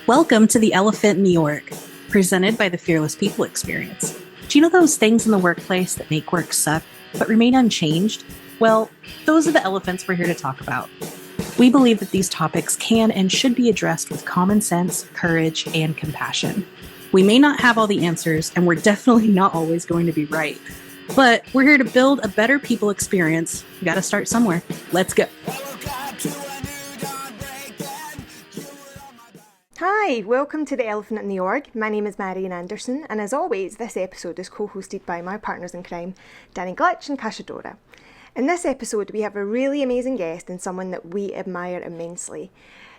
Welcome to The Elephant in the Org, presented by the Fearless People Experience. Do you know those things in the workplace that make work suck, but remain unchanged? Well, those are the elephants we're here to talk about. We believe that these topics can and should be addressed with common sense, courage, and compassion. We may not have all the answers, and we're definitely not always going to be right. But we're here to build a better people experience. We gotta start somewhere. Let's go. Hi, welcome to The Elephant in the Org. My name is Marian Anderson, and as always, this episode is co-hosted by my partners in crime, Danny Glitch and Cashadora. In this episode, we have a really amazing guest and someone that we admire immensely.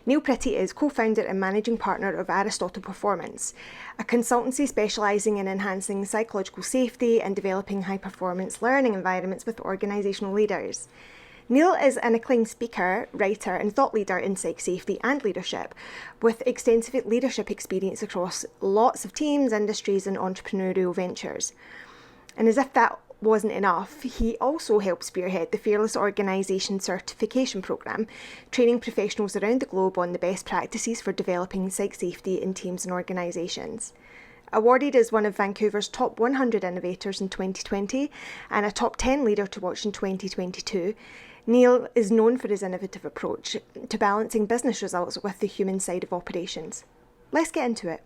Neil Pretty is co-founder and managing partner of Aristotle Performance, a consultancy specialising in enhancing psychological safety and developing high-performance learning environments with organisational leaders. Neil is an acclaimed speaker, writer and thought leader in Psych-Safety and leadership, with extensive leadership experience across lots of teams, industries and entrepreneurial ventures. And as if that wasn't enough, he also helped spearhead the Fearless Organisation Certification Programme, training professionals around the globe on the best practices for developing psych-safety in teams and organisations. Awarded as one of Vancouver's top 100 innovators in 2020 and a top 10 leader to watch in 2022, Neil is known for his innovative approach to balancing business results with the human side of operations. Let's get into it.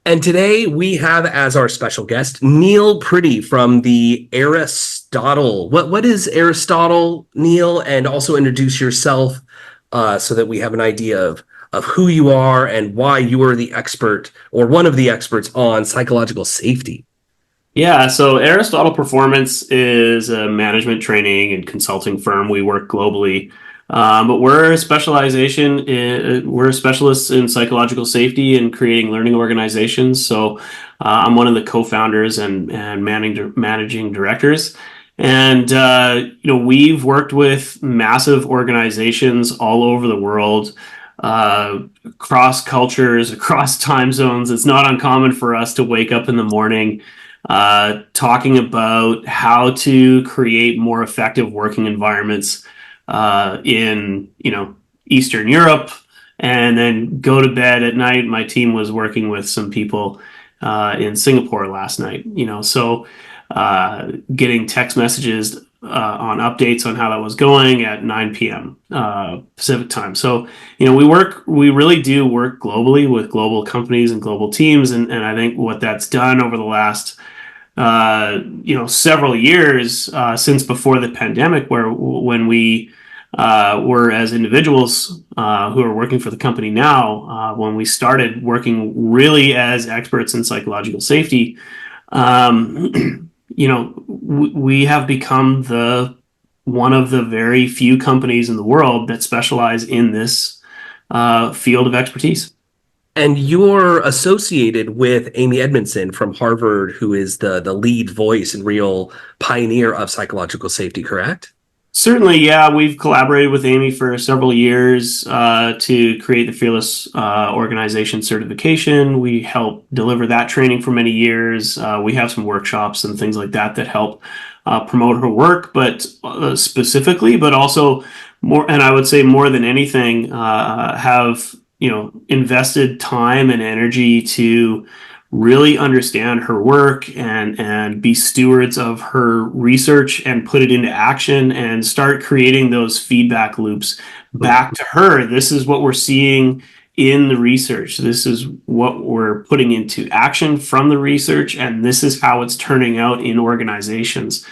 And today we have as our special guest, Neil Pretty from the Aristotle. What is Aristotle, Neil? And also introduce yourself so that we have an idea of who you are and why you are the expert or one of the experts on psychological safety. Yeah, so Aristotle Performance is a management training and consulting firm. We work globally, but we're specialists in psychological safety and creating learning organizations. So I'm one of the co-founders and managing directors. And we've worked with massive organizations all over the world, across cultures, across time zones. It's not uncommon for us to wake up in the morning talking about how to create more effective working environments in Eastern Europe, and then go to bed at night. My team was working with some people in Singapore last night. Getting text messages on updates on how that was going at 9 p.m. Pacific time. So we really do work globally with global companies and global teams, and I think what that's done over the last several years since before the pandemic, when we were as individuals who are working for the company now, when we started working really as experts in psychological safety, we have become one of the very few companies in the world that specialize in this field of expertise. And you're associated with Amy Edmondson from Harvard, who is the lead voice and real pioneer of psychological safety, correct? Certainly, yeah. We've collaborated with Amy for several years to create the Fearless Organization Certification. We help deliver that training for many years. We have some workshops and things like that help promote her work, but specifically, but also more, and I would say more than anything, have invested time and energy to really understand her work and be stewards of her research and put it into action and start creating those feedback loops back to her. This is what we're seeing in the research. This is what we're putting into action from the research, and this is how it's turning out in organizations.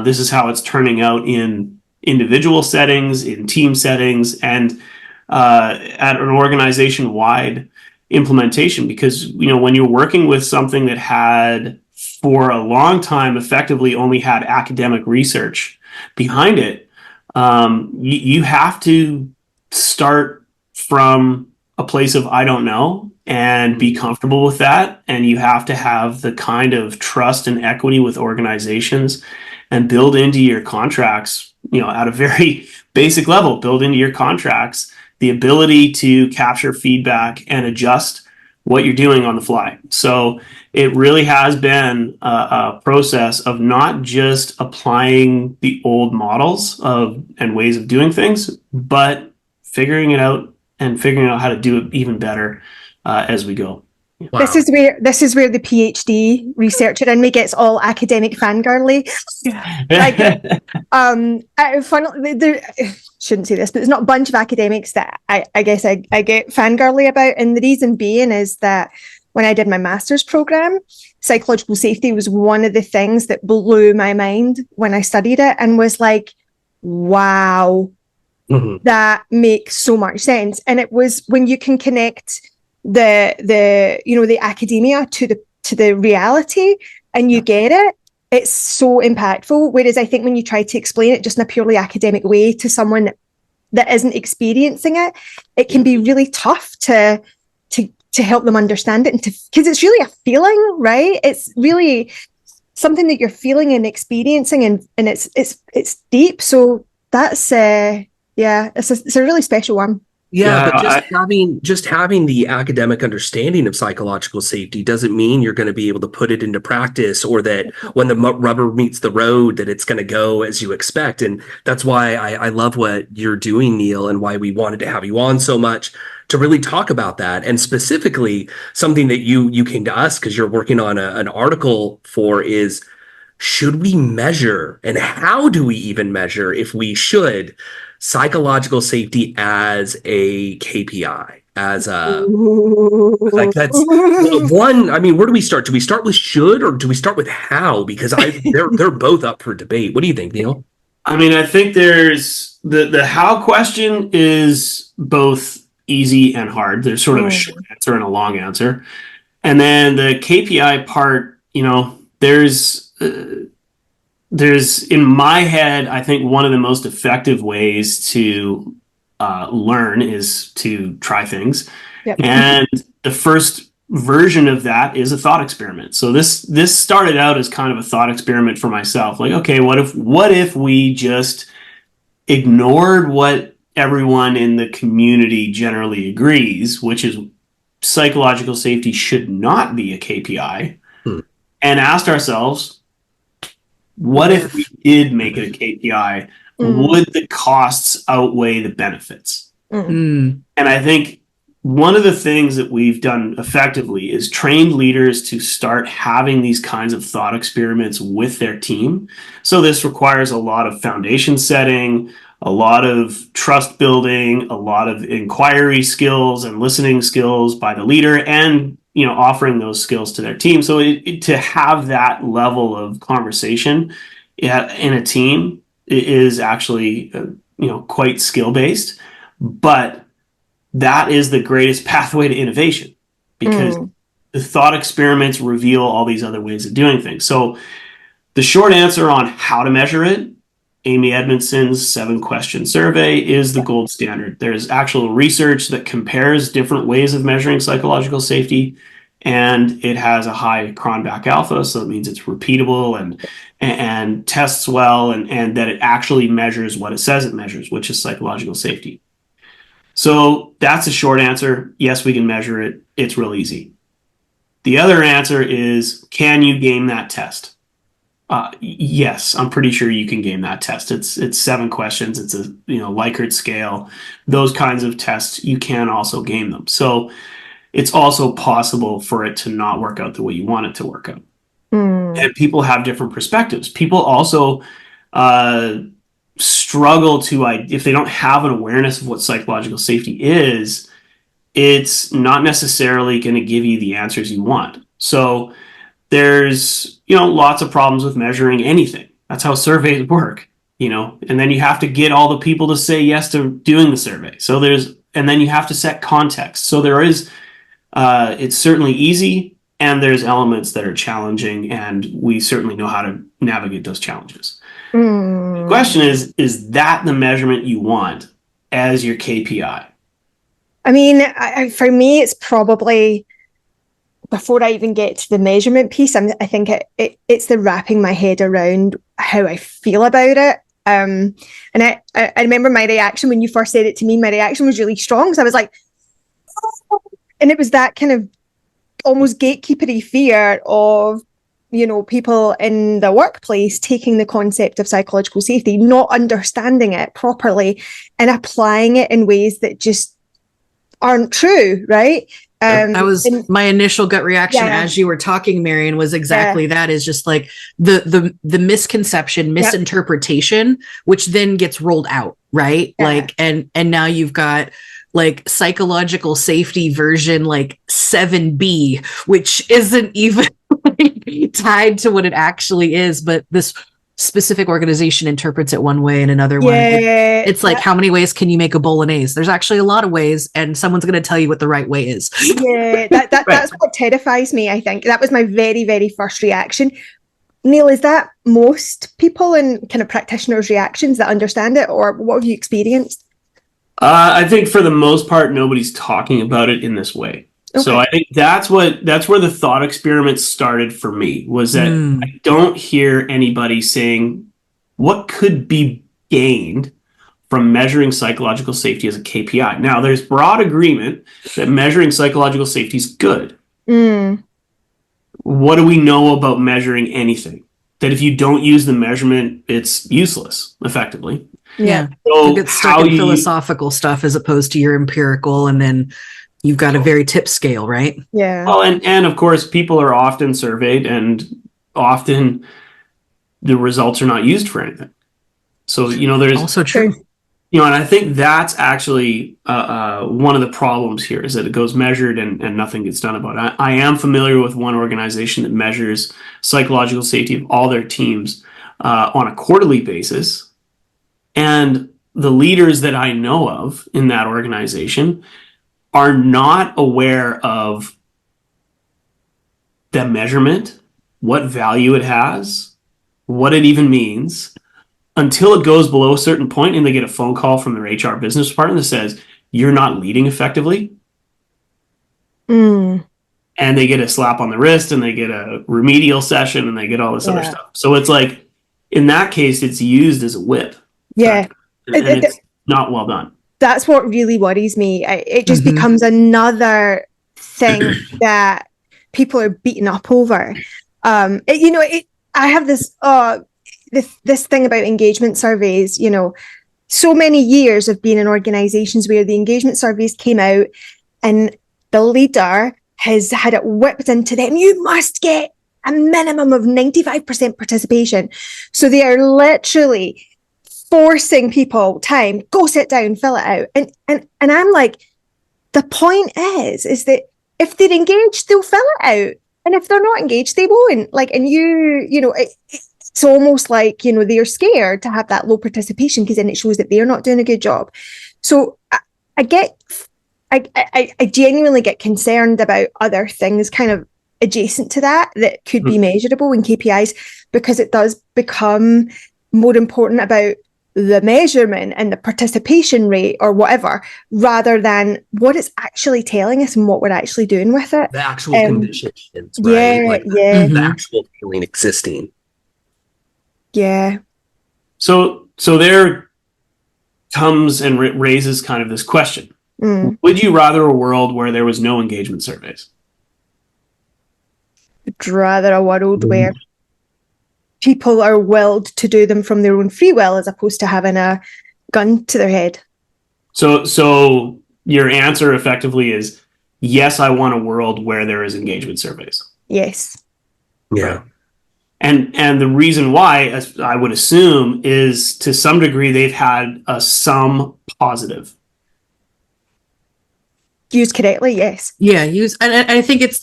This is how it's turning out in individual settings, in team settings, and at an organization-wide implementation. Because when you're working with something that had for a long time effectively only had academic research behind it, you have to start from a place of I don't know and be comfortable with that, and you have to have the kind of trust and equity with organizations and build into your contracts, at a very basic level, build into your contracts the ability to capture feedback and adjust what you're doing on the fly. So it really has been a process of not just applying the old models and ways of doing things, but figuring it out and figuring out how to do it even better as we go. Wow. This is where the PhD researcher in me gets all academic fangirly. There shouldn't say this, but there's not a bunch of academics that I guess I get fangirly about, and the reason being is that when I did my master's program, psychological safety was one of the things that blew my mind when I studied it, and was like, wow, that makes so much sense. And it was when you can connect the academia to the reality, and you get it, it's so impactful. Whereas I think when you try to explain it just in a purely academic way to someone that isn't experiencing it, it can be really tough to help them understand it, and because it's really a feeling, right? It's really something that you're feeling and experiencing, and it's deep. So that's it's a really special one. Yeah, but just having the academic understanding of psychological safety doesn't mean you're going to be able to put it into practice, or that when the rubber meets the road that it's going to go as you expect. And that's why I love what you're doing, Neil, and why we wanted to have you on so much, to really talk about that. And specifically something that you came to us because you're working on an article for is, should we measure, and how do we even measure, if we should, psychological safety as a KPI, as a like that's one. I mean, where do we start? Do we start with should, or do we start with how? Because they're both up for debate. What do you think, Neil? I mean, I think there's the how question is both easy and hard. There's sort of a short answer and a long answer, and then the KPI part. There's in my head, I think one of the most effective ways to learn is to try things. Yep. And the first version of that is a thought experiment. So this started out as kind of a thought experiment for myself. Like, okay, what if we just ignored what everyone in the community generally agrees, which is psychological safety should not be a KPI, and asked ourselves, what if we did make it a KPI? Would the costs outweigh the benefits? And I think one of the things that we've done effectively is trained leaders to start having these kinds of thought experiments with their team. So this requires a lot of foundation setting, a lot of trust building, a lot of inquiry skills and listening skills by the leader, and offering those skills to their team. So to have that level of conversation in a team is actually quite skill based, but that is the greatest pathway to innovation, because the thought experiments reveal all these other ways of doing things. So the short answer on how to measure it, Amy Edmondson's 7-question survey is the gold standard. There's actual research that compares different ways of measuring psychological safety, and it has a high Cronbach alpha, so it means it's repeatable and tests well, and that it actually measures what it says it measures, which is psychological safety. So that's a short answer. Yes, we can measure it. It's real easy. The other answer is, can you game that test? Yes, I'm pretty sure you can game that test. It's 7 questions. It's a Likert scale. Those kinds of tests, you can also game them. So it's also possible for it to not work out the way you want it to work out. And people have different perspectives. People also struggle to, if they don't have an awareness of what psychological safety is, it's not necessarily going to give you the answers you want. So there's lots of problems with measuring anything. That's how surveys work, and then you have to get all the people to say yes to doing the survey. So and then you have to set context. So there is, it's certainly easy, and there's elements that are challenging, and we certainly know how to navigate those challenges. The question is that the measurement you want as your KPI? I mean, for me, it's probably, before I even get to the measurement piece, I think it's the wrapping my head around how I feel about it. And I remember my reaction when you first said it to me. My reaction was really strong, so I was like, oh. And it was that kind of almost gatekeepery fear of people in the workplace taking the concept of psychological safety, not understanding it properly, and applying it in ways that just aren't true, right? That was and my initial gut reaction Yeah. as you were talking, Marion, was exactly that, is just like the misconception, misinterpretation, which then gets rolled out, right? Yeah. Like, and now you've got like psychological safety version like 7B, which isn't even like, tied to what it actually is, but this specific organization interprets it one way and another one. It's like, how many ways can you make a bolognese? There's actually a lot of ways, and someone's going to tell you what the right way is. That's what terrifies me. I think that was my very, very first reaction. Neil, is that most people and kind of practitioners' reactions that understand it, or what have you experienced? I think for the most part, nobody's talking about it in this way. Okay. So I think that's where the thought experiment started for me, was that I don't hear anybody saying what could be gained from measuring psychological safety as a KPI. Now, there's broad agreement that measuring psychological safety is good. What do we know about measuring anything? That if you don't use the measurement, it's useless, effectively. Yeah. So you get stuck in philosophical stuff as opposed to your empirical, and then you've got a very tip scale, right? Yeah. Well, and of course, people are often surveyed, and often the results are not used for anything. So, there's also true. And I think that's actually one of the problems here, is that it goes measured and nothing gets done about it. I am familiar with one organization that measures psychological safety of all their teams on a quarterly basis. And the leaders that I know of in that organization are not aware of the measurement, what value it has, what it even means, until it goes below a certain point and they get a phone call from their HR business partner that says, you're not leading effectively. And they get a slap on the wrist, and they get a remedial session, and they get all this other stuff. So it's like, in that case, it's used as a whip. Yeah. And it's not well done. That's what really worries me. It just becomes another thing that people are beaten up over. I have this this thing about engagement surveys. So many years of being in organizations where the engagement surveys came out and the leader has had it whipped into them. You must get a minimum of 95% participation. So they are literally forcing people time, go sit down, fill it out. And I'm like, the point is that if they're engaged, they'll fill it out. And if they're not engaged, they won't. Like, and it's almost like, they're scared to have that low participation, because then it shows that they're not doing a good job. So I genuinely get concerned about other things kind of adjacent to that could be measurable in KPIs, because it does become more important about the measurement and the participation rate or whatever, rather than what it's actually telling us and what we're actually doing with it. The actual conditions, right? The actual feeling existing. Yeah. So there comes and raises kind of this question. Would you rather a world where there was no engagement surveys? I'd rather a world where people are willed to do them from their own free will, as opposed to having a gun to their head. So your answer effectively is, yes, I want a world where there is engagement surveys. Yes. Yeah. And the reason why, as I would assume, is to some degree they've had some positive. Used correctly, yes. Yeah, and I think it's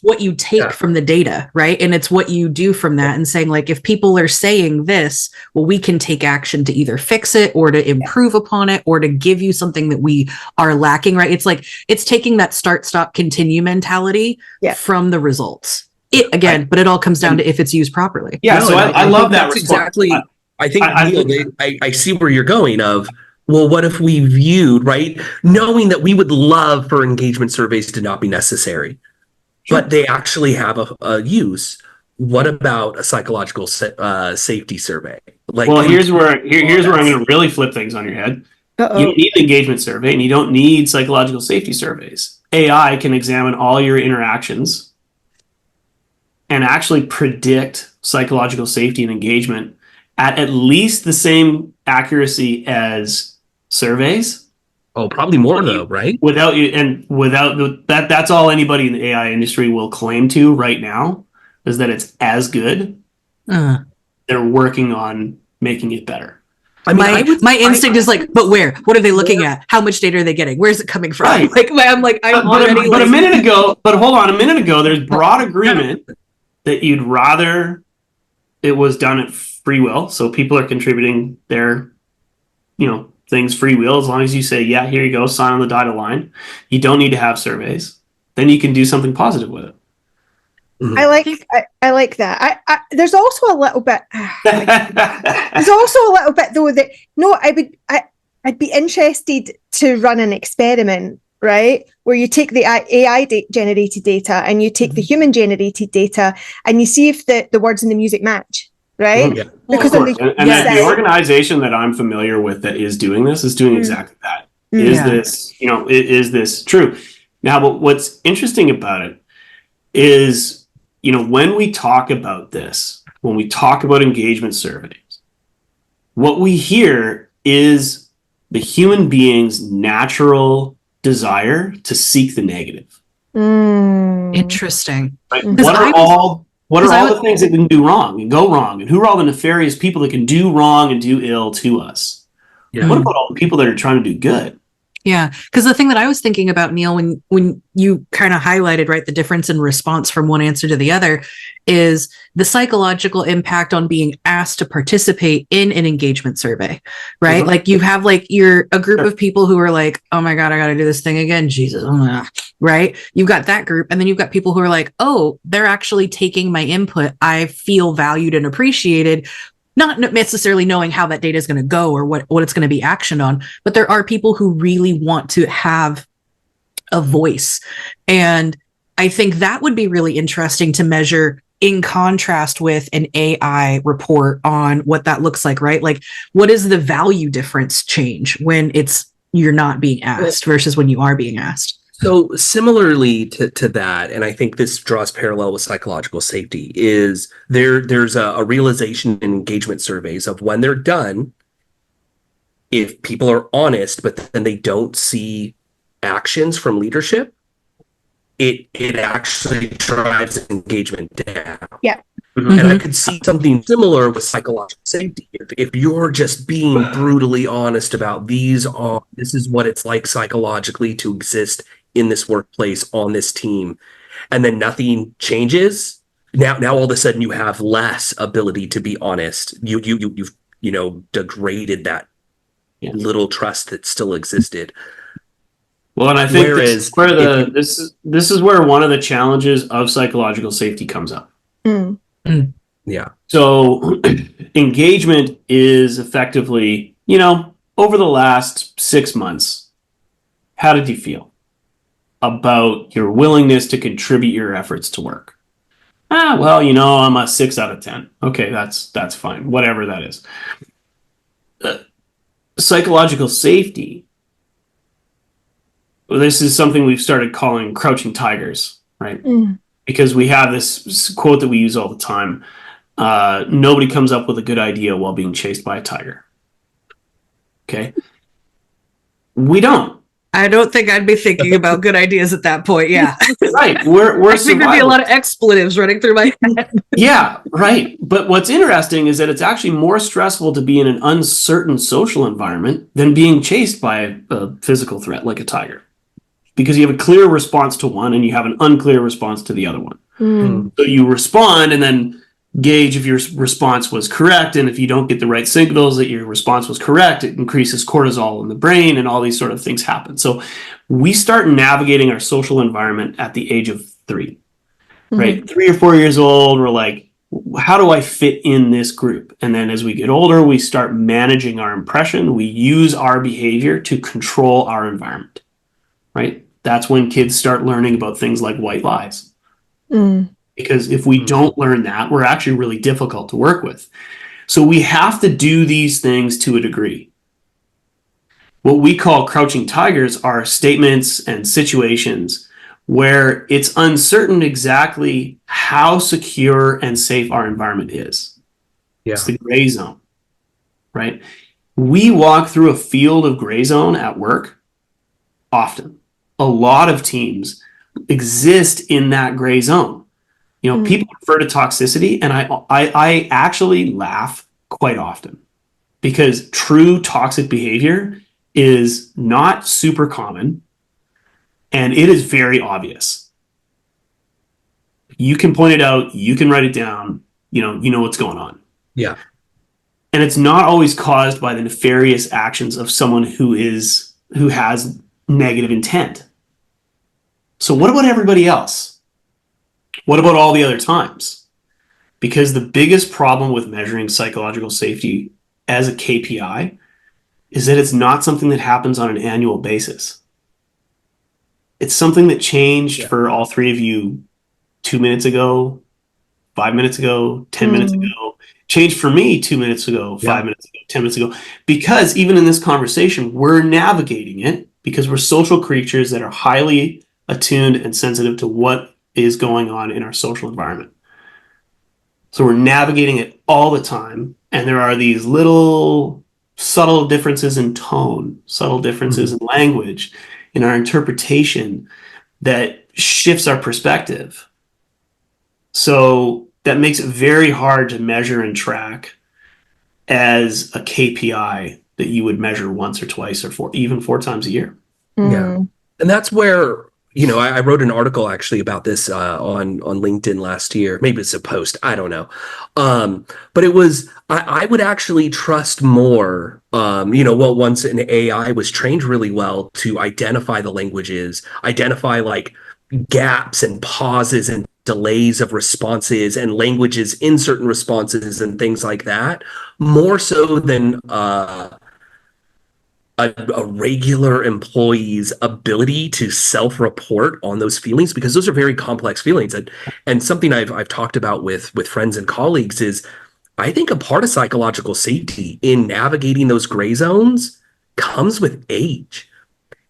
what you take from the data, right? And it's what you do from that, and saying, like, if people are saying this, well, we can take action to either fix it or to improve upon it or to give you something that we are lacking, right? It's like, it's taking that start, stop, continue mentality from the results. But it all comes down to if it's used properly. Yeah, so I love that response. Exactly. I think, Neil, I see where you're going of, well, what if we viewed, right, knowing that we would love for engagement surveys to not be necessary, but they actually have a use. What about a psychological safety survey? Here's where I'm going to really flip things on your head. You don't need an engagement survey, and you don't need psychological safety surveys. AI can examine all your interactions and actually predict psychological safety and engagement at least the same accuracy as surveys, Oh, probably more though, right? Without you, and that's all anybody in the AI industry will claim to right now, is that it's as good. Uh, They're working on making it better. I mean, my instinct is like, but where? What are they looking at? How much data are they getting? Where's it coming from? Right. Like, I'm already. But hold on, a minute ago, there's broad agreement that you'd rather it was done at free will. So people are contributing their, things free will. As long as you say, yeah, here you go, sign on the dotted line. You don't need to have surveys. Then you can do something positive with it. Mhm. I like that. There's also a little bit. There's also a little bit though that I'd be interested to run an experiment, right, where you take the AI generated data and you take the human generated data and you see if the words in the music match, right? Yeah. Because Of course. The organization that I'm familiar with that is doing this is doing exactly that. Is this true? Now, but what's interesting about it is, when we talk about this, when we talk about engagement surveys, what we hear is the human being's natural desire to seek the negative. Interesting. Right? What are all the things that can do wrong and go wrong? And who are all the nefarious people that can do wrong and do ill to us? Yeah. What about all the people that are trying to do good? Yeah, because the thing that I was thinking about, Neil, when you kind of highlighted, right, the difference in response from one answer to the other is the psychological impact on being asked to participate in an engagement survey, right? Mm-hmm. Like you have you're a group of people who are like, oh my God, I got to do this thing again. Jesus. Right. You've got that group. And then you've got people who are like, oh, they're actually taking my input. I feel valued and appreciated. Not necessarily knowing how that data is going to go or what it's going to be actioned on, but there are people who really want to have a voice. And I think that would be really interesting to measure in contrast with an AI report on what that looks like, right? Like, what is the value difference change when you're not being asked versus when you are being asked? So similarly to that, and I think this draws parallel with psychological safety, is there's a realization in engagement surveys of when they're done, if people are honest, but then they don't see actions from leadership, it actually drives engagement down. Yeah. Mm-hmm. And I could see something similar with psychological safety. If you're just being brutally honest about this is what it's like psychologically to exist in this workplace on this team, and then nothing changes, now all of a sudden you have less ability to be honest. You've degraded that little trust that still existed. Well, and I think this is where one of the challenges of psychological safety comes up. Yeah. So engagement is effectively, over the last 6 months, how did you feel about your willingness to contribute your efforts to work? Well, I'm a 6 out of 10. Okay, that's fine. Whatever that is. Psychological safety. This is something we've started calling crouching tigers, right? Because we have this quote that we use all the time. Nobody comes up with a good idea while being chased by a tiger. Okay? We don't. I don't think I'd be thinking about good ideas at that point. Yeah. Right. We're I think there'd be a lot of expletives running through my head. Yeah, right. But what's interesting is that it's actually more stressful to be in an uncertain social environment than being chased by a physical threat like a tiger. Because you have a clear response to one and you have an unclear response to the other one. So you respond and then gauge if your response was correct. And if you don't get the right signals that your response was correct, it increases cortisol in the brain and all these sort of things happen. So we start navigating our social environment at the age of 3, right? 3 or 4 years old, we're like, how do I fit in this group? And then as we get older, we start managing our impression. We use our behavior to control our environment, right? That's when kids start learning about things like white lies. Because if we don't learn that, we're actually really difficult to work with. So we have to do these things to a degree. What we call crouching tigers are statements and situations where it's uncertain exactly how secure and safe our environment is. Yeah. It's the gray zone, right? We walk through a field of gray zone at work often. A lot of teams exist in that gray zone. People refer to toxicity, and I actually laugh quite often, because true toxic behavior is not super common, and it is very obvious. You can point it out, you can write it down, you know what's going on. Yeah. And it's not always caused by the nefarious actions of someone who has negative intent. So what about everybody else? What about all the other times? Because the biggest problem with measuring psychological safety as a KPI is that it's not something that happens on an annual basis. It's something that changed for all three of you 2 minutes ago, 5 minutes ago, 10 minutes ago. Changed for me 2 minutes ago, 5 minutes ago, 10 minutes ago. Because even in this conversation, we're navigating it because we're social creatures that are highly attuned and sensitive to what is going on in our social environment. So we're navigating it all the time. And there are these little subtle differences in tone, subtle differences in language, in our interpretation that shifts our perspective. So that makes it very hard to measure and track as a KPI that you would measure once or twice or even 4 times a year. Yeah. And that's where, I wrote an article actually about this on LinkedIn last year. Maybe it's a post, I don't know. But it was, I would actually trust more, once an AI was trained really well to identify the languages, identify like gaps and pauses and delays of responses and languages in certain responses and things like that, more so than a regular employee's ability to self-report on those feelings, because those are very complex feelings. And something I've talked about with friends and colleagues is, I think a part of psychological safety in navigating those gray zones comes with age.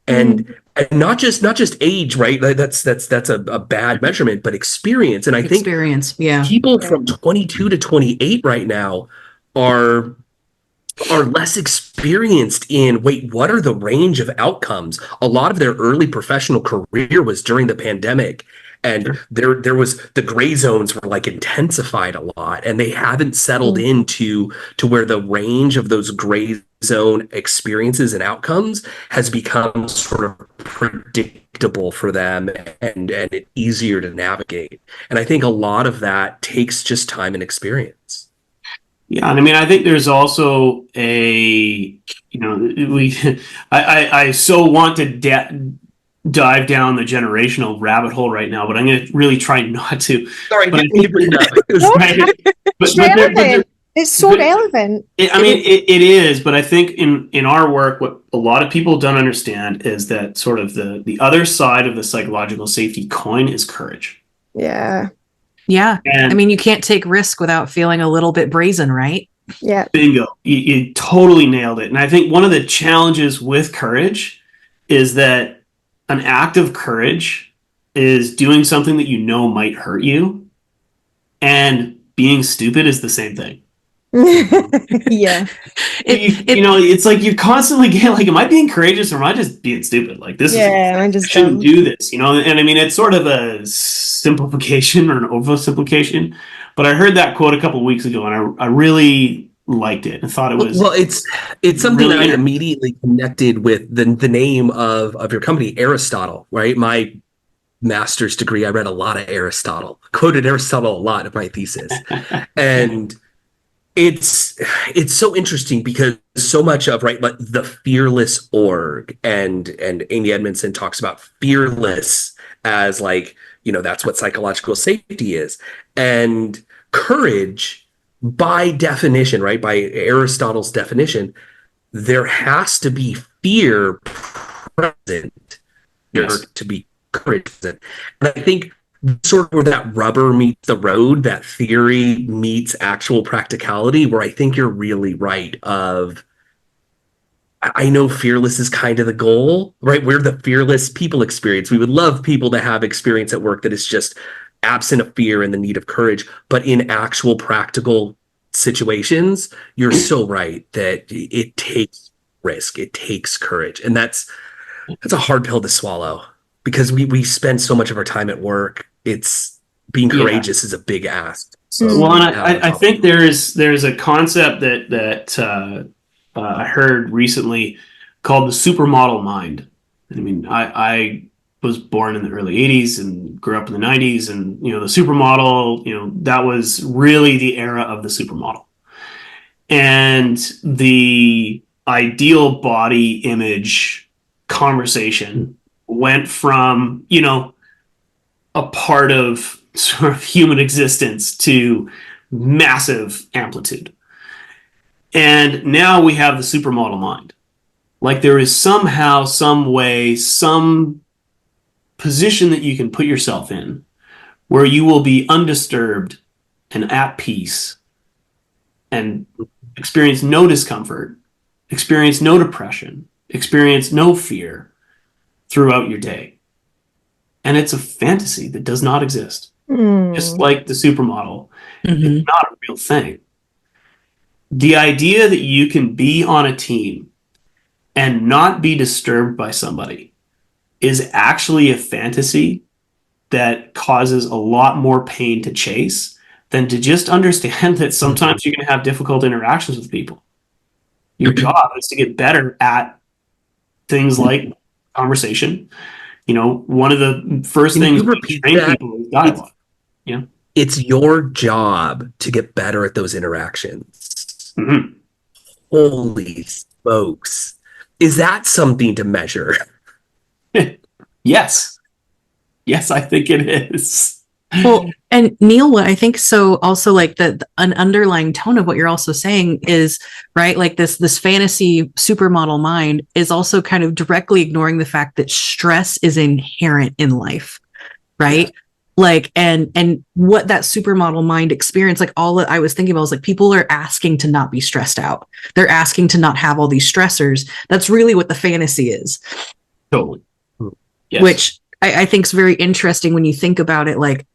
And not just age, right? That's a bad measurement, but experience. And I think people from 22 to 28 right now are less experienced in, what are the range of outcomes? A lot of their early professional career was during the pandemic, and there was, the gray zones were like intensified a lot, and they haven't settled into where the range of those gray zone experiences and outcomes has become sort of predictable for them and easier to navigate. And I think a lot of that takes just time and experience. Yeah, and I mean, I think there's also I so want to dive down the generational rabbit hole right now, but I'm going to really try not to. Sorry, but it's so relevant. It is, but I think in our work, what a lot of people don't understand is that sort of the other side of the psychological safety coin is courage. Yeah. Yeah. And you can't take risk without feeling a little bit brazen, right? Yeah. Bingo. You totally nailed it. And I think one of the challenges with courage is that an act of courage is doing something that might hurt you. And being stupid is the same thing. Yeah. It's like you constantly get like, am I being courageous or am I just being stupid? Like this I shouldn't do this, and I mean, it's sort of a simplification or an oversimplification, but I heard that quote a couple of weeks ago and I really liked it and thought it was it's something really that I immediately connected with the name of your company, Aristotle, right? My master's degree, I read a lot of Aristotle, quoted Aristotle a lot in my thesis. And it's so interesting because so much of like the fearless org and Amy Edmondson talks about fearless as like, that's what psychological safety is. And courage, by definition, right, by Aristotle's definition, there has to be fear present to be courage present. And I think sort of where that rubber meets the road, that theory meets actual practicality, where I think you're really right of, I know fearless is kind of the goal, right? We're the fearless people experience. We would love people to have experience at work that is just absent of fear and the need of courage. But in actual practical situations, you're so right that it takes risk. It takes courage. And that's That's a hard pill to swallow because we spend so much of our time at work. It's being courageous is a big ask. So Well, and I think there's a concept that I heard recently called the supermodel mind. I mean, I was born in the early 80s and grew up in the 90s, and the supermodel, that was really the era of the supermodel. And the ideal body image conversation went from, a part of sort of human existence to massive amplitude. And now we have the supermodel mind. Like there is somehow, some way, some position that you can put yourself in where you will be undisturbed and at peace and experience no discomfort, experience no depression, experience no fear throughout your day. And it's a fantasy that does not exist. Just like the supermodel, it's not a real thing. The idea that you can be on a team and not be disturbed by somebody is actually a fantasy that causes a lot more pain to chase than to just understand that sometimes you're going to have difficult interactions with people. Your job is to get better at things like conversation. One of the first things we train people is dialogue. It's your job to get better at those interactions. Mm-hmm. Holy smokes. Is that something to measure? Yes. Yes, I think it is. Well, and Neil, what I think so also like an underlying tone of what you're also saying is, right, like this fantasy supermodel mind is also kind of directly ignoring the fact that stress is inherent in life, right? Yeah. Like, and what that supermodel mind experience, like all I was thinking about was like, people are asking to not be stressed out. They're asking to not have all these stressors. That's really what the fantasy is. Totally. Yes. Which I think is very interesting when you think about it. Like,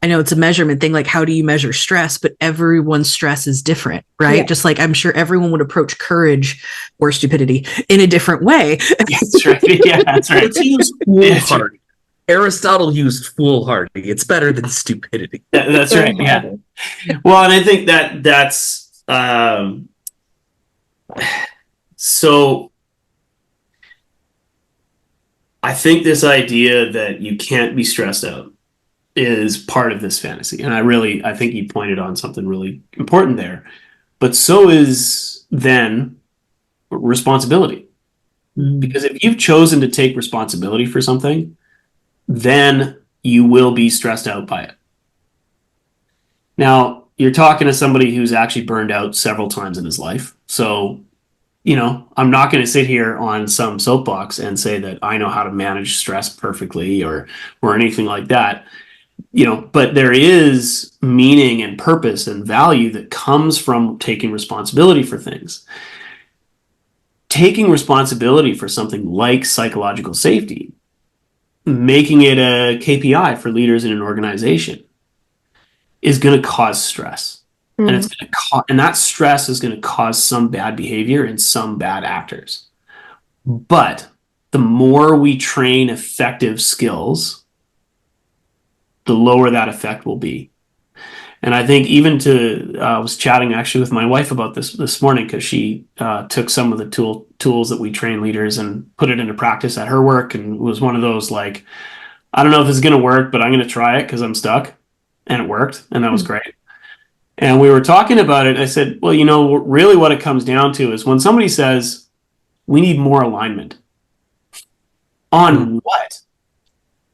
I know it's a measurement thing, like how do you measure stress, but everyone's stress is different, right? Yeah. Just like I'm sure everyone would approach courage or stupidity in a different way. That's right. Yeah, that's right. Let's use foolhardy. Aristotle used foolhardy. It's better than stupidity. That's right. Yeah. Well, and I think that's so. I think this idea that you can't be stressed out is part of this fantasy. And I think you pointed on something really important there. But so is then responsibility. Because if you've chosen to take responsibility for something, then you will be stressed out by it. Now, you're talking to somebody who's actually burned out several times in his life. So, I'm not going to sit here on some soapbox and say that I know how to manage stress perfectly or anything like that. But there is meaning and purpose and value that comes from taking responsibility for things. Taking responsibility for something like psychological safety, making it a KPI for leaders in an organization is going to cause stress. And it's going to and that stress is going to cause some bad behavior and some bad actors. But the more we train effective skills, the lower that effect will be. And I think even I was chatting actually with my wife about this morning because she took some of the tools that we train leaders and put it into practice at her work, and was one of those like, I don't know if this is going to work, but I'm going to try it because I'm stuck. And it worked, and that was great. And we were talking about it. I said, well, really what it comes down to is when somebody says, we need more alignment. On what?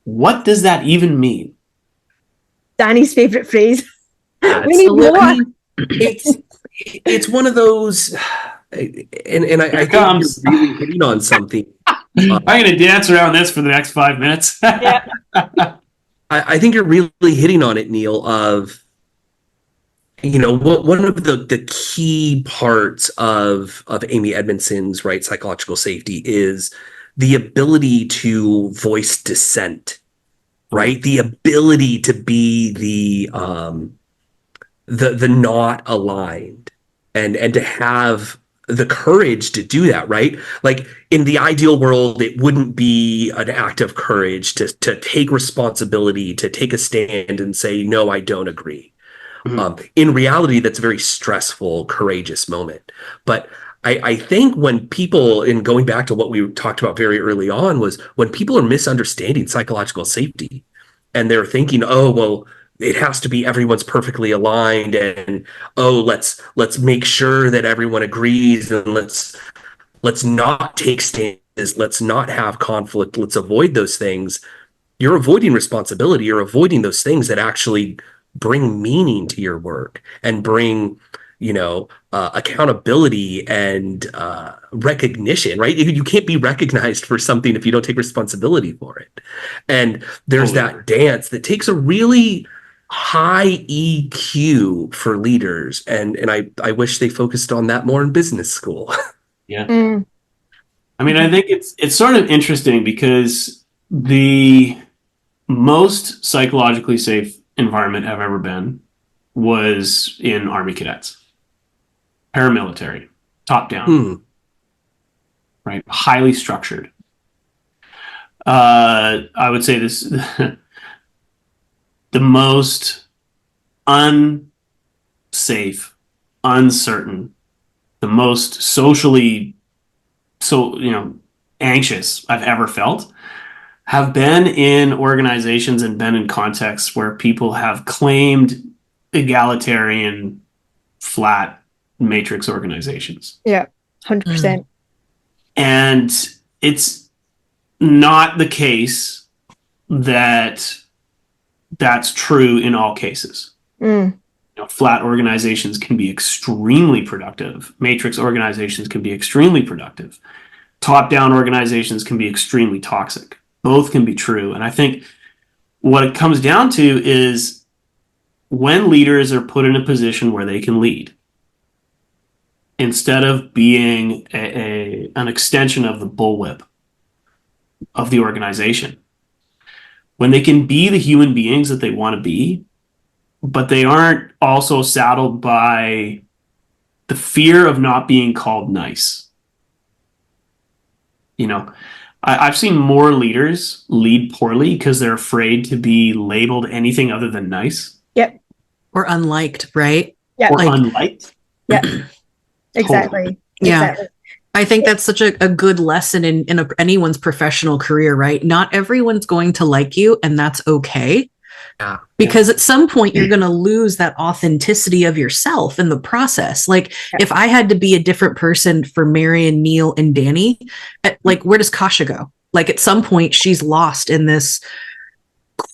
What does that even mean? Danny's favorite phrase. We need more. I mean, it's one of those, and I think you're really hitting on something. I'm going to dance around this for the next 5 minutes. Yeah. I think you're really hitting on it, Neil, of, one of the key parts of Amy Edmondson's, right, psychological safety is the ability to voice dissent, right? The ability to be the not aligned and to have the courage to do that, right? Like in the ideal world, it wouldn't be an act of courage to take responsibility, to take a stand and say, no, I don't agree. In reality, that's a very stressful, courageous moment. But I think when people, in going back to what we talked about very early on, was when people are misunderstanding psychological safety and they're thinking, oh, well, it has to be everyone's perfectly aligned, and oh, let's make sure that everyone agrees, and let's not take stands, let's not have conflict, let's avoid those things. You're avoiding responsibility, you're avoiding those things that actually bring meaning to your work and bring, accountability and recognition, right? You can't be recognized for something if you don't take responsibility for it. And there's that dance that takes a really high EQ for leaders, and I wish they focused on that more in business school. Yeah. I mean, I think it's sort of interesting because the most psychologically safe environment I've ever been was in Army cadets, paramilitary, top down, right? Highly structured. I would say this, the most unsafe, uncertain, the most socially anxious I've ever felt have been in organizations and been in contexts where people have claimed egalitarian, flat matrix organizations. Yeah, 100%. And it's not the case that that's true in all cases. Flat organizations can be extremely productive. Matrix organizations can be extremely productive. Top-down organizations can be extremely toxic. Both can be true. And I think what it comes down to is when leaders are put in a position where they can lead, instead of being an extension of the bullwhip of the organization, when they can be the human beings that they want to be, but they aren't also saddled by the fear of not being called nice. I've seen more leaders lead poorly because they're afraid to be labeled anything other than nice. Yep. Or unliked, right? Yeah. Or unliked. Yeah. Exactly. Totally. Yeah. I think that's such a good lesson in anyone's professional career, right? Not everyone's going to like you, and that's okay. Because at some point you're going to lose that authenticity of yourself in the process. Like if I had to be a different person for Marion, Neil, and Danny, like where does Kasha go? Like at some point she's lost in this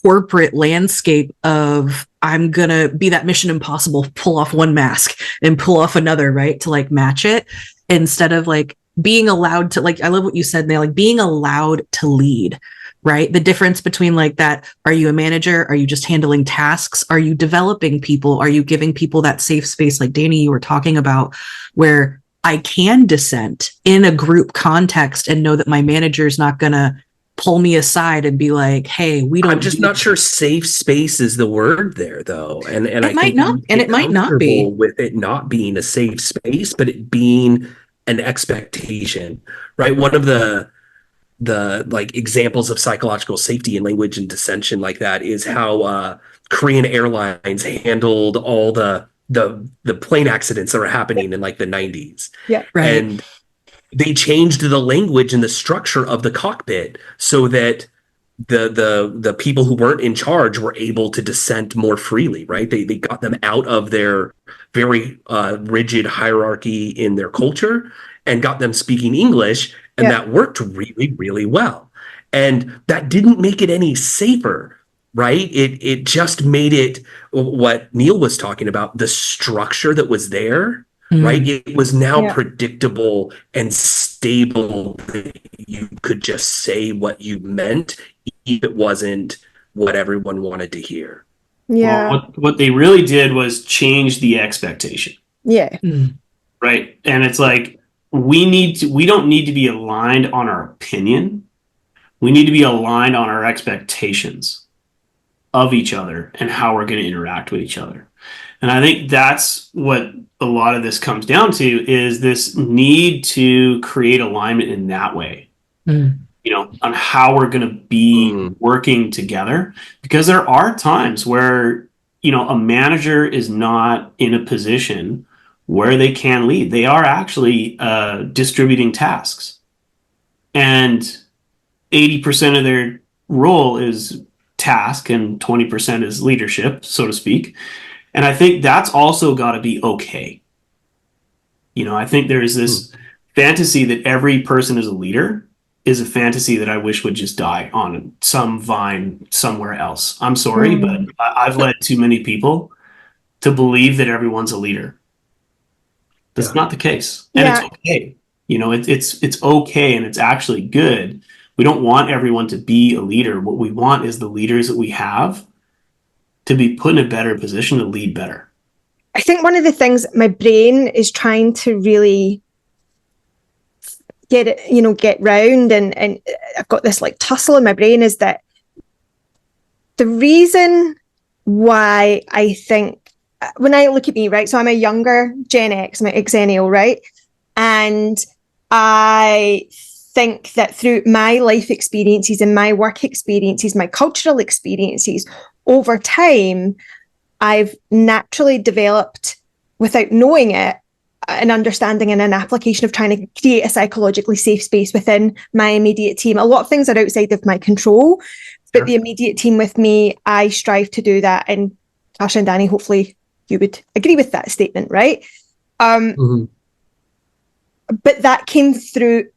corporate landscape of I'm going to be that Mission Impossible, pull off one mask and pull off another, right? To like match it, instead of like being allowed to, like, I love what you said, Neil, like being allowed to lead. Right? The difference between like that, are you a manager? Are you just handling tasks? Are you developing people? Are you giving people that safe space like Danny, you were talking about, where I can dissent in a group context and know that my manager is not going to pull me aside and be like, hey, we don't. I'm just not sure safe space is the word there though. And it might not, and it might not be with it not being a safe space, but it being an expectation, right? One of the like examples of psychological safety in language and dissension like that is how Korean Airlines handled all the plane accidents that were happening in like the 90s. Yeah, right. And they changed the language and the structure of the cockpit so that the people who weren't in charge were able to dissent more freely, right? They got them out of their very rigid hierarchy in their culture and got them speaking English. And that worked really, really well. And that didn't make it any safer, right? It just made it what Neil was talking about, the structure that was there, right? It was now predictable and stable that you could just say what you meant, if it wasn't what everyone wanted to hear. Yeah. Well, what they really did was change the expectation. Yeah. Right. And it's like, we don't need to be aligned on our opinion. We need to be aligned on our expectations of each other and how we're going to interact with each other. And I think that's what a lot of this comes down to, is this need to create alignment in that way, on how we're going to be working together. Because there are times where, a manager is not in a position where they can lead. They are actually distributing tasks. And 80% of their role is task and 20% is leadership, so to speak. And I think that's also got to be okay. I think there is this fantasy that every person is a leader is a fantasy that I wish would just die on some vine somewhere else. I'm sorry, but I've led too many people to believe that everyone's a leader. That's not the case. And it's okay. It's okay, and it's actually good. We don't want everyone to be a leader. What we want is the leaders that we have to be put in a better position to lead better. I think one of the things my brain is trying to really get round, and I've got this like tussle in my brain, is that the reason why I think, when I look at me, right, so I'm a younger Gen X, I'm an Xennial, right? And I think that through my life experiences and my work experiences, my cultural experiences, over time, I've naturally developed, without knowing it, an understanding and an application of trying to create a psychologically safe space within my immediate team. A lot of things are outside of my control, but the immediate team with me, I strive to do that. And Tasha and Danny, hopefully you would agree with that statement, right? But that came through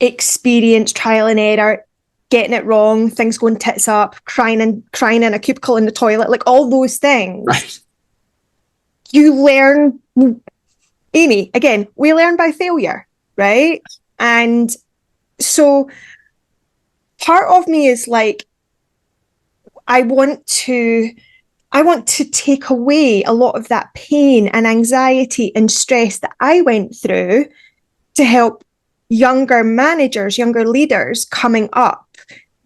experience, trial and error, getting it wrong, things going tits up, crying in a cubicle in the toilet, like all those things. Right. You learn, Amy, again, we learn by failure, right? And so part of me is like, I want to take away a lot of that pain and anxiety and stress that I went through to help younger managers, younger leaders coming up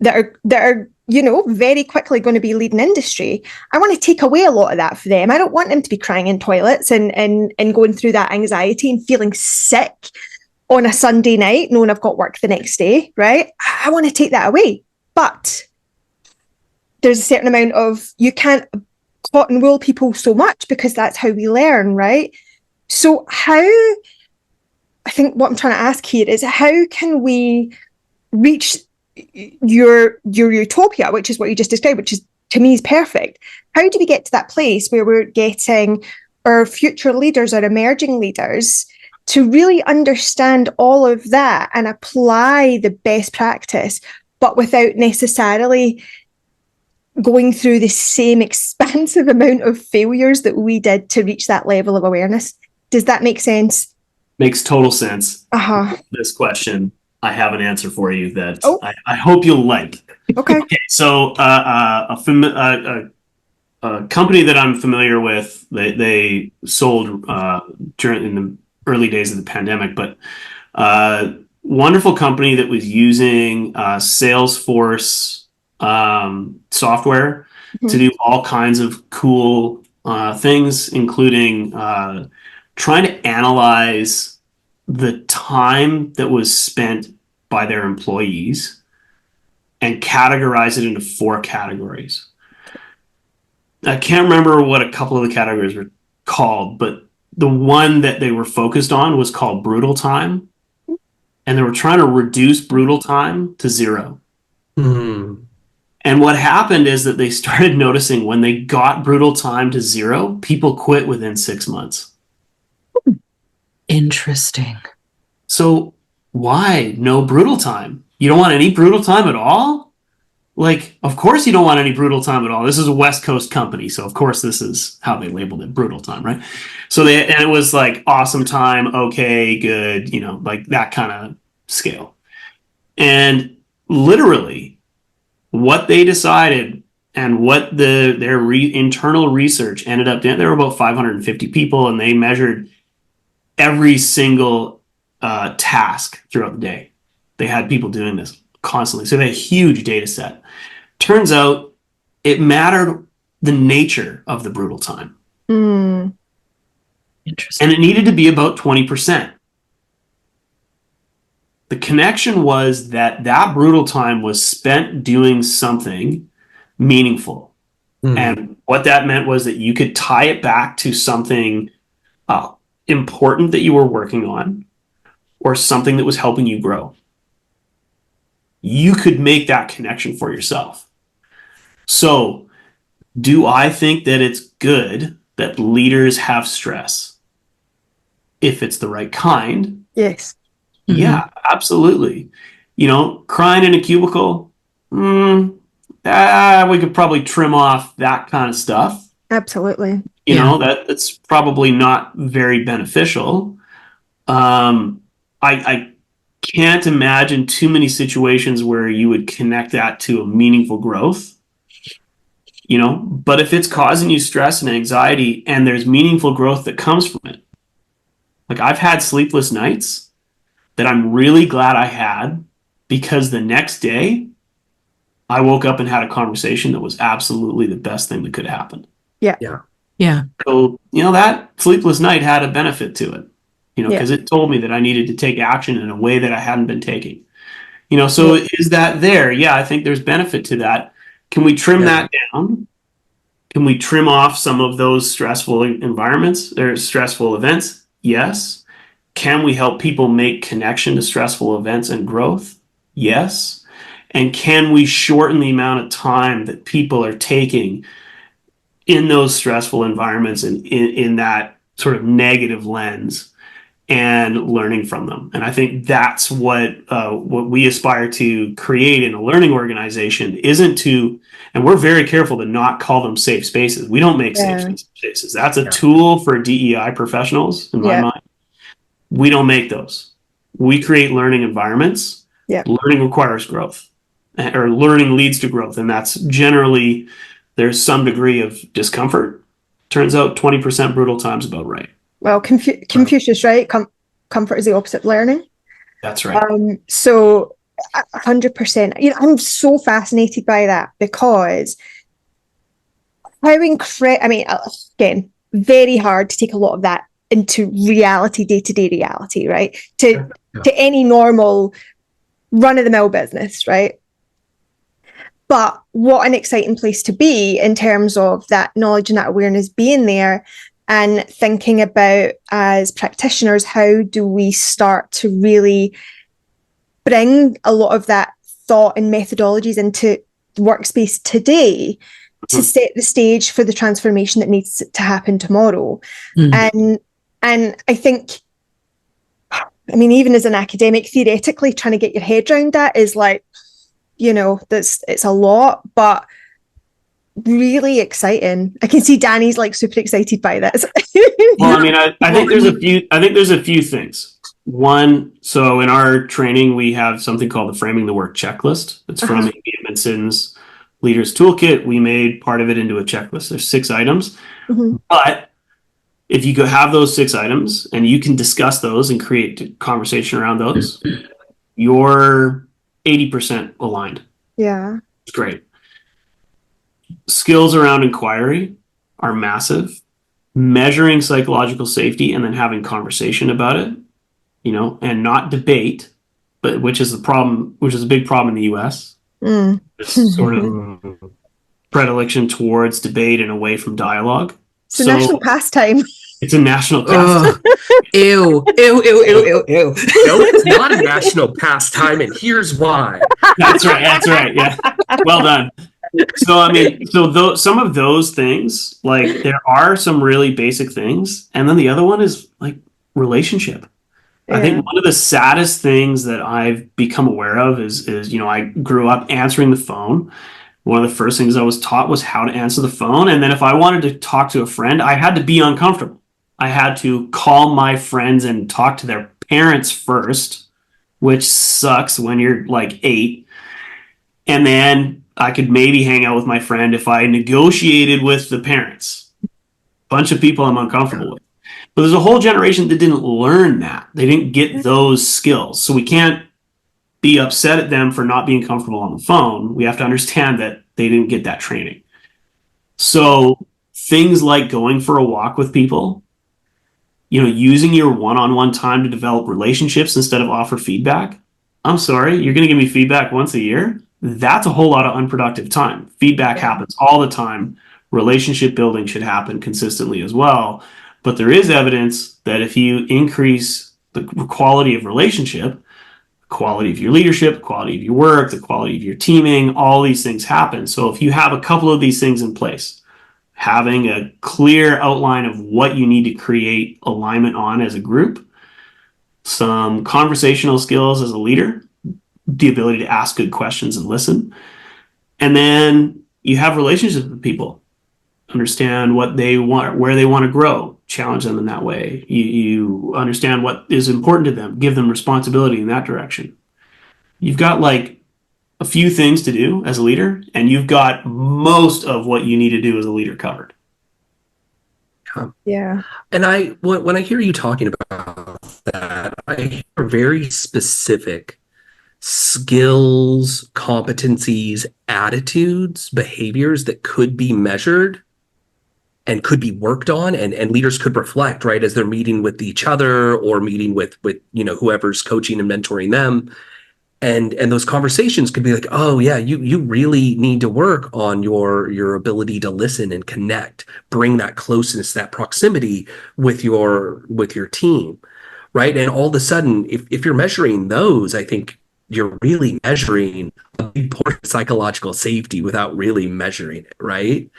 that are very quickly going to be leading industry. I want to take away a lot of that for them. I don't want them to be crying in toilets and going through that anxiety and feeling sick on a Sunday night, knowing I've got work the next day, right? I want to take that away. But there's a certain amount of, you can't cotton wool people so much, because that's how we learn, right? So I think what I'm trying to ask here is, how can we reach your utopia, which is what you just described, which is, to me, is perfect. How do we get to that place where we're getting our future leaders, our emerging leaders, to really understand all of that and apply the best practice, but without necessarily going through the same expansive amount of failures that we did to reach that level of awareness? Does that make sense? Makes total sense. This question, I have an answer for you that Oh. I hope you'll like. Okay. So a company that I'm familiar with, they sold in the early days of the pandemic, but wonderful company that was using Salesforce software to do all kinds of cool things, including trying to analyze the time that was spent by their employees and categorize it into 4 categories. I can't remember what a couple of the categories were called, but the one that they were focused on was called brutal time. And they were trying to reduce brutal time to 0. And what happened is that they started noticing when they got brutal time to 0, people quit within 6 months. Interesting. So why no brutal time? You don't want any brutal time at all? Like, of course you don't want any brutal time at all. This is a West Coast company, so of course this is how they labeled it, brutal time, right? So and it was like awesome time, okay, good, like that kind of scale. And literally what they decided and what their internal research ended up doing, there were about 550 people, and they measured every single task throughout the day. They had people doing this constantly. So they had a huge data set. Turns out it mattered the nature of the brutal time. Interesting. And it needed to be about 20%. The connection was that brutal time was spent doing something meaningful. And what that meant was that you could tie it back to something important that you were working on, or something that was helping you grow. You could make that connection for yourself. So, do I think that it's good that leaders have stress? If it's the right kind, Yes. yeah, absolutely. Crying in a cubicle, we could probably trim off that kind of stuff. Absolutely. That's probably not very beneficial. I can't imagine too many situations where you would connect that to a meaningful growth. But if it's causing you stress and anxiety and there's meaningful growth that comes from it, like I've had sleepless nights that I'm really glad I had, because the next day I woke up and had a conversation that was absolutely the best thing that could have happened. Yeah. So, that sleepless night had a benefit to it, because it told me that I needed to take action in a way that I hadn't been taking. So is that there? Yeah, I think there's benefit to that. Can we trim that down? Can we trim off some of those stressful environments or stressful events? Yes. Can we help people make connection to stressful events and growth? Yes. And can we shorten the amount of time that people are taking in those stressful environments and in that sort of negative lens and learning from them? And I think that's what we aspire to create in a learning organization. And we're very careful to not call them safe spaces. We don't make safe spaces. That's a tool for DEI professionals, in my mind. We don't make those. We create learning environments. Learning requires growth, or learning leads to growth. And that's generally, there's some degree of discomfort. Turns out 20% brutal time is about right. Well, Confucius, right? Comfort is the opposite of learning. That's right. So 100%. I'm so fascinated by that, because again, very hard to take a lot of that into reality, day-to-day reality, right? To any normal run-of-the-mill business, right? But what an exciting place to be in terms of that knowledge and that awareness being there, and thinking about, as practitioners, how do we start to really bring a lot of that thought and methodologies into the workspace today to set the stage for the transformation that needs to happen tomorrow. And I think, even as an academic, theoretically, trying to get your head around that is like, it's a lot, but really exciting. I can see Danny's like super excited by this. Well, I think there's a few things. One, so in our training, we have something called the Framing the Work checklist. It's from Amy Edmondson's Leaders Toolkit. We made part of it into a checklist. There's 6 items, but if you go have those 6 items and you can discuss those and create conversation around those, you're 80% aligned. Yeah. It's great. Skills around inquiry are massive. Measuring psychological safety and then having conversation about it, and not debate, but which is a big problem in the US. This sort of predilection towards debate and away from dialogue. It's a national pastime. It's a national pastime. Ew. No, it's not a national pastime, and here's why. That's right. Yeah. Well done. So some of those things, like there are some really basic things, and then the other one is like relationship. I think one of the saddest things that I've become aware of is I grew up answering the phone. One of the first things I was taught was how to answer the phone, and then if I wanted to talk to a friend, I had to be uncomfortable. I had to call my friends and talk to their parents first, which sucks when you're like 8. And then I could maybe hang out with my friend if I negotiated with the parents. Bunch of people I'm uncomfortable with. But there's a whole generation that didn't learn that. They didn't get those skills. So we can't be upset at them for not being comfortable on the phone. We have to understand that they didn't get that training. So things like going for a walk with people, using your one-on-one time to develop relationships instead of offer feedback. I'm sorry, you're going to give me feedback once a year? That's a whole lot of unproductive time. Feedback happens all the time. Relationship building should happen consistently as well. But there is evidence that if you increase the quality of relationship, quality of your leadership, quality of your work, the quality of your teaming, all these things happen. So if you have a couple of these things in place, having a clear outline of what you need to create alignment on as a group, some conversational skills as a leader, the ability to ask good questions and listen, and then you have relationships with people, understand what they want, where they want to grow, challenge them in that way. You understand what is important to them, give them responsibility in that direction. You've got like a few things to do as a leader, and you've got most of what you need to do as a leader covered. Yeah. And when I hear you talking about that, I hear very specific skills, competencies, attitudes, behaviors that could be measured and could be worked on, and leaders could reflect, right, as they're meeting with each other or meeting with whoever's coaching and mentoring them. And those conversations could be like, oh yeah, you really need to work on your ability to listen and connect, bring that closeness, that proximity with your team, right? And all of a sudden, if you're measuring those, I think you're really measuring a big part of psychological safety without really measuring it, right?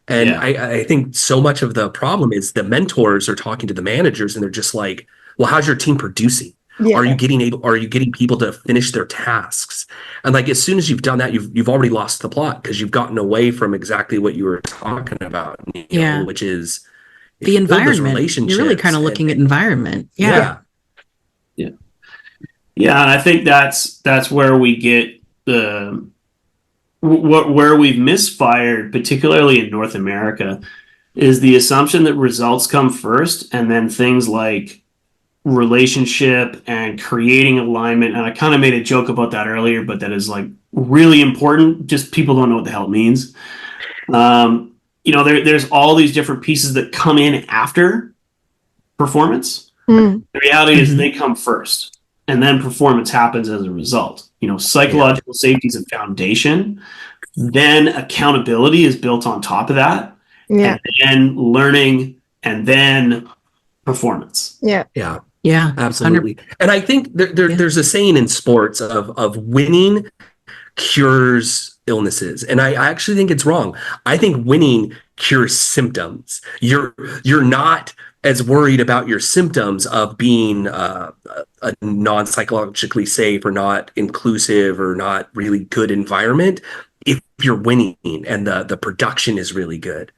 And I think so much of the problem is the mentors are talking to the managers and they're just like, well, how's your team producing? Yeah. Are you getting people to finish their tasks? And like, as soon as you've done that, you've already lost the plot, because you've gotten away from exactly what you were talking about, Neil, which is the environment. You're really kind of looking at environment. Yeah. And I think that's where we get where we've misfired, particularly in North America, is the assumption that results come first, and then things like relationship and creating alignment. And I kind of made a joke about that earlier, but that is like really important. Just people don't know what the hell it means. There's all these different pieces that come in after performance. The reality is they come first, and then performance happens as a result. Psychological safety is a foundation. Then accountability is built on top of that. And then learning, and then performance. Yeah, absolutely. 100%. And I think there's a saying in sports of winning cures illnesses. And I actually think it's wrong. I think winning cures symptoms. You're not as worried about your symptoms of being a non-psychologically safe or not inclusive or not really good environment if you're winning and the production is really good.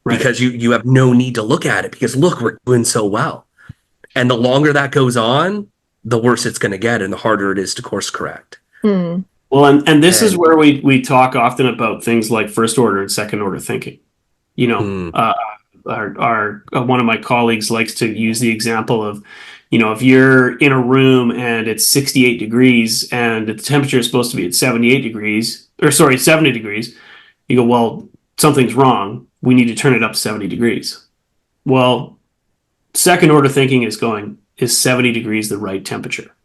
Right. Because you have no need to look at it, because look, we're doing so well. And the longer that goes on, the worse it's going to get, and the harder it is to course correct. Well, and this is where we talk often about things like first order and second order thinking. Our one of my colleagues likes to use the example of, if you're in a room and it's 68 degrees and the temperature is supposed to be at 70 degrees, you go, well, something's wrong. We need to turn it up 70 degrees. Well, second order thinking is going, is 70 degrees the right temperature?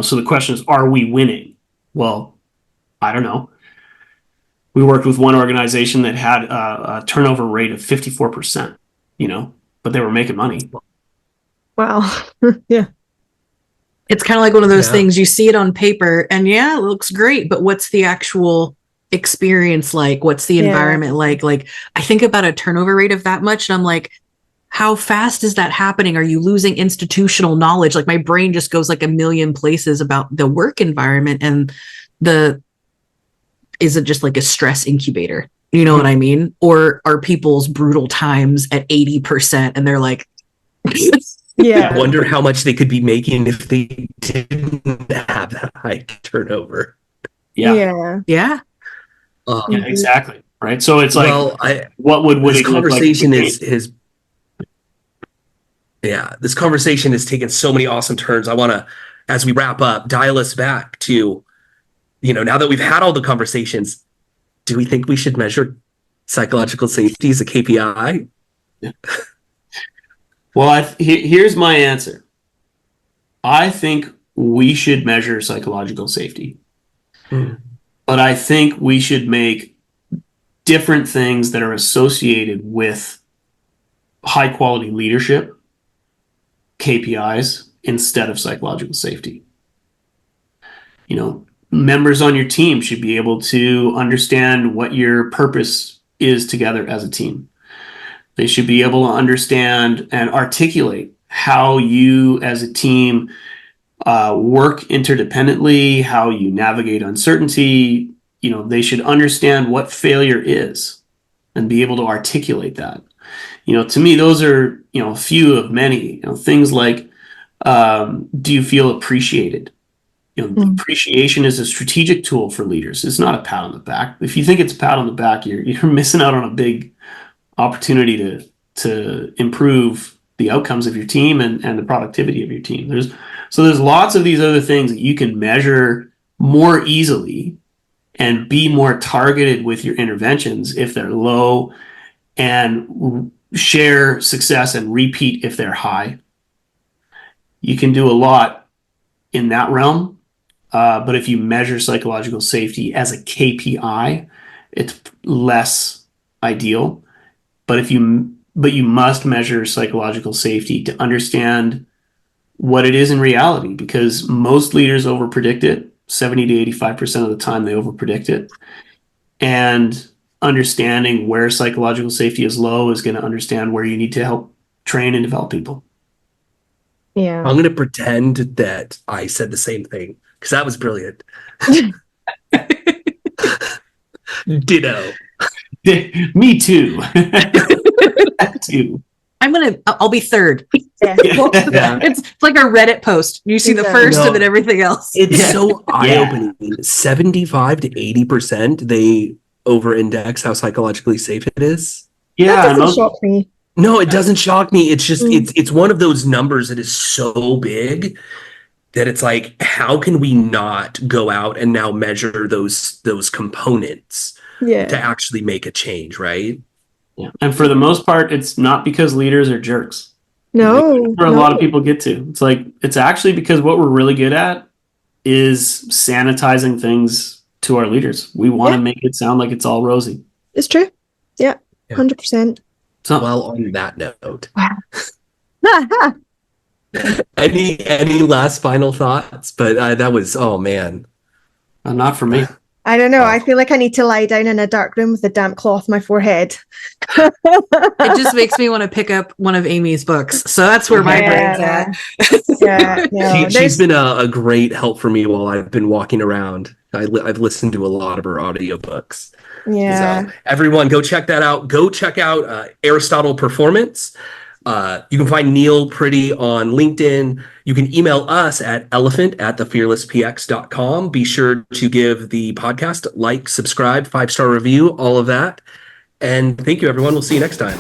So the question is, are we winning? Well, I don't know. We worked with one organization that had a turnover rate of 54%, but they were making money. Wow. Yeah. It's kind of like one of those things, you see it on paper and it looks great, but what's the actual experience like? What's the environment like? Like, I think about a turnover rate of that much and I'm like, how fast is that happening? Are you losing institutional knowledge? Like, my brain just goes like a million places about the work environment, and is it just like a stress incubator? You know what I mean? Or are people's brutal times at 80% and they're like, I wonder how much they could be making if they didn't have that high turnover. Yeah, exactly. Right. So it's like, what would this conversation this conversation has taken so many awesome turns. I want to, as we wrap up, dial us back to, now that we've had all the conversations, do we think we should measure Psychological safety is a KPI. Well, here's my answer. I think we should measure psychological safety, but I think we should make different things that are associated with high quality leadership KPIs instead of psychological safety. You know, members on your team should be able to understand what your purpose is together as a team. They should be able to understand and articulate how you as a team work interdependently, how you navigate uncertainty. You know, they should understand what failure is and be able to articulate that. You know, to me, those are, you know, a few of many, you know, things like, do you feel appreciated? You know, appreciation is a strategic tool for leaders. It's not a pat on the back. If you think it's a pat on the back, you're missing out on a big opportunity to improve the outcomes of your team and the productivity of your team. There's lots of these other things that you can measure more easily and be more targeted with your interventions if they're low, and share success and repeat if they're high. You can do a lot in that realm, but if you measure psychological safety as a KPI, it's less ideal. But you must measure psychological safety to understand what it is in reality, because most leaders overpredict it. 70 to 85% of the time they overpredict it. And understanding where psychological safety is low is going to understand where you need to help train and develop people. Yeah. I'm going to pretend that I said the same thing because that was brilliant. Ditto. Me too. That too. I'll be third. Yeah. Yeah. It's like a Reddit post. You see the first and then everything else. It's so eye-opening. 75 to 80%, they over-index how psychologically safe it is. That doesn't shock me. No, it doesn't shock me. It's just it's one of those numbers that is so big that it's like, how can we not go out and now measure those components to actually make a change, right? Yeah. And for the most part, it's not because leaders are jerks. No. For a lot of people get to. It's like, it's actually because what we're really good at is sanitizing things to our leaders. We want to make it sound like it's all rosy. It's true. Yeah. 100%. So, well, on that note, any last final thoughts? But that was, oh man, not for me. I don't know. I feel like I need to lie down in a dark room with a damp cloth on my forehead. It just makes me want to pick up one of Amy's books. So that's where my brain's at. She's been a great help for me while I've been walking around. I've listened to a lot of her audiobooks. Yeah. So everyone go check that out. Go check out Aristotle Performance. You can find Neil Pretty on LinkedIn. You can email us at elephant@thefearlesspx.com. Be sure to give the podcast like, subscribe, 5-star review, all of that. And thank you, everyone. We'll see you next time.